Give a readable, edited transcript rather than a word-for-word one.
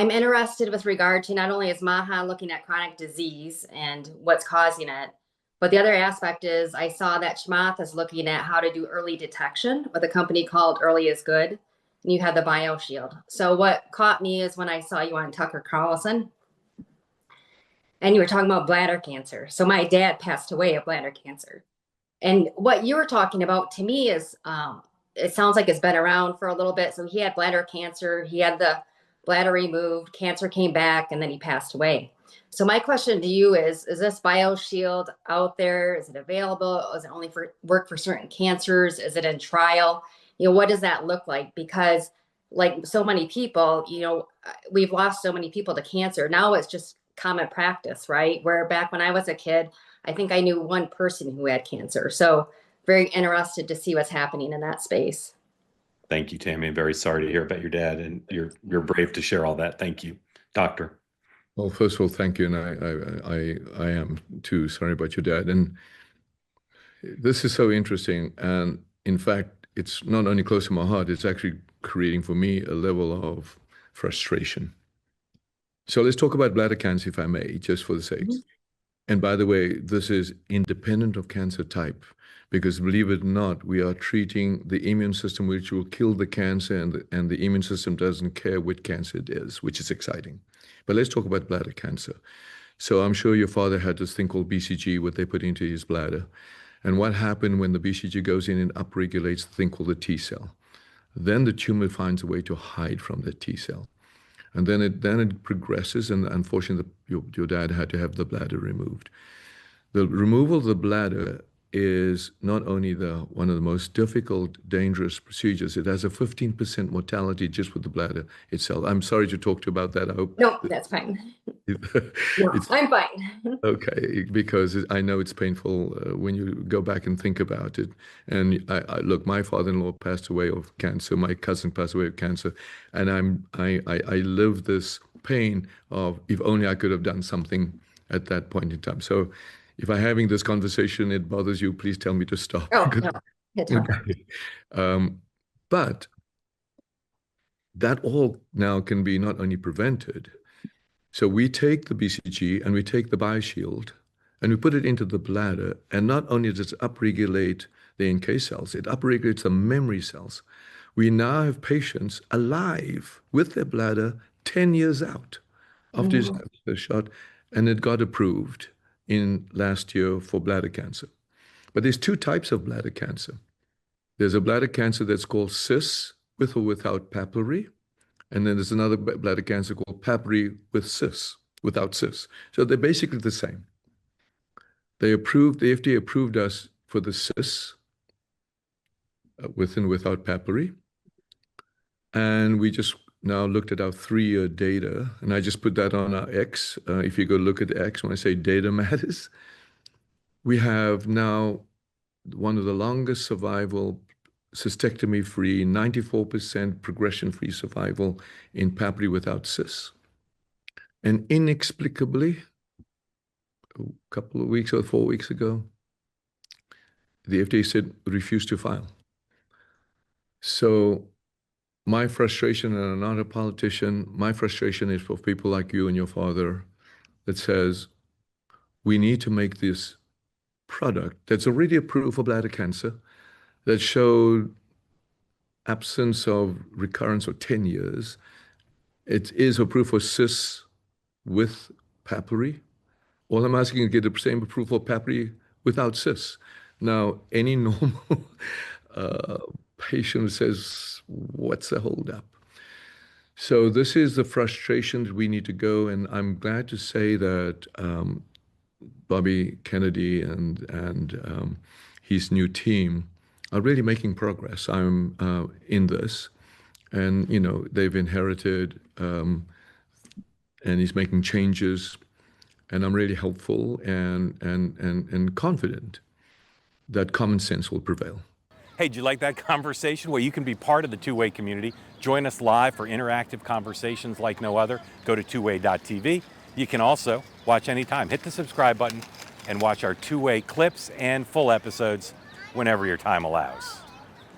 I'm interested with regard to not only is Maha looking at chronic disease and what's causing it, but the other aspect is I saw that Chamath is looking at how to do early detection with a company called Early is Good. And you had the BioShield. So what caught me is when I saw you on Tucker Carlson and you were talking about bladder cancer. So my dad passed away of bladder cancer. And what you were talking about to me is, it sounds like it's been around for a little bit. So he had bladder cancer, he had the bladder removed, cancer came back, and then he passed away. So my question to you is this BioShield out there? Is it available? Is it only for work for certain cancers? Is it in trial? What does that look like? Because like so many people, we've lost so many people to cancer. Now it's just common practice, right? Where back when I was a kid, I think I knew one person who had cancer. So very interested to see what's happening in that space. Thank you, Tammy. I'm very sorry to hear about your dad, and you're brave to share all that. Thank you. Doctor. Well, first of all, thank you. And I am too sorry about your dad. And this is so interesting. And in fact, it's not only close to my heart, it's actually creating for me a level of frustration. So let's talk about bladder cancer, if I may, just for the sake. Mm-hmm. And by the way, this is independent of cancer type, because believe it or not, we are treating the immune system, which will kill the cancer, and the immune system doesn't care what cancer it is, which is exciting. But let's talk about bladder cancer. So I'm sure your father had this thing called BCG, what they put into his bladder. And what happened when the BCG goes in and upregulates the thing called the T cell? Then the tumor finds a way to hide from the T cell. And then it progresses, and unfortunately, your dad had to have the bladder removed. The removal of the bladder is not only one of the most difficult, dangerous procedures. It has a 15% mortality just with the bladder itself. I'm sorry to talk to you about that. I hope. No, that's fine. No, I'm fine. Okay, because I know it's painful when you go back and think about it. And I look, my father-in-law passed away of cancer. My cousin passed away of cancer, and I live this pain of if only I could have done something at that point in time. So, if I'm having this conversation, it bothers you, please tell me to stop. Oh, no, it's okay. But that all now can be not only prevented. So we take the BCG and we take the BioShield and we put it into the bladder, and not only does it upregulate the NK cells, it upregulates the memory cells. We now have patients alive with their bladder 10 years out after the shot, and it got approved in last year for bladder cancer. But there's two types of bladder cancer. There's a bladder cancer that's called cis, with or without papillary. And then there's another bladder cancer called papillary with cis, without cis. So they're basically the same. The FDA approved us for the cis, with and without papillary. And we just now looked at our 3-year data, and I just put that on our X. If you go look at X, when I say data matters, we have now one of the longest survival, cystectomy-free, 94% progression-free survival in papillary without cis. And inexplicably, a couple of weeks or 4 weeks ago, the FDA said refuse to file. So my frustration, and I'm not a politician, my frustration is for people like you and your father that says, we need to make this product that's already approved for bladder cancer, that showed absence of recurrence for 10 years. It is approved for cis with papillary. All I'm asking is to get the same approval for papillary without cis. Now, any normal patient says, what's the holdup? So this is the frustration that we need to go, and I'm glad to say that Bobby Kennedy and his new team are really making progress. I'm in this, and they've inherited, and he's making changes, and I'm really helpful and confident that common sense will prevail. Hey, did you like that conversation? Well, you can be part of the Two-Way community. Join us live for interactive conversations like no other. Go to twoway.tv. You can also watch anytime. Hit the subscribe button and watch our Two-Way clips and full episodes whenever your time allows.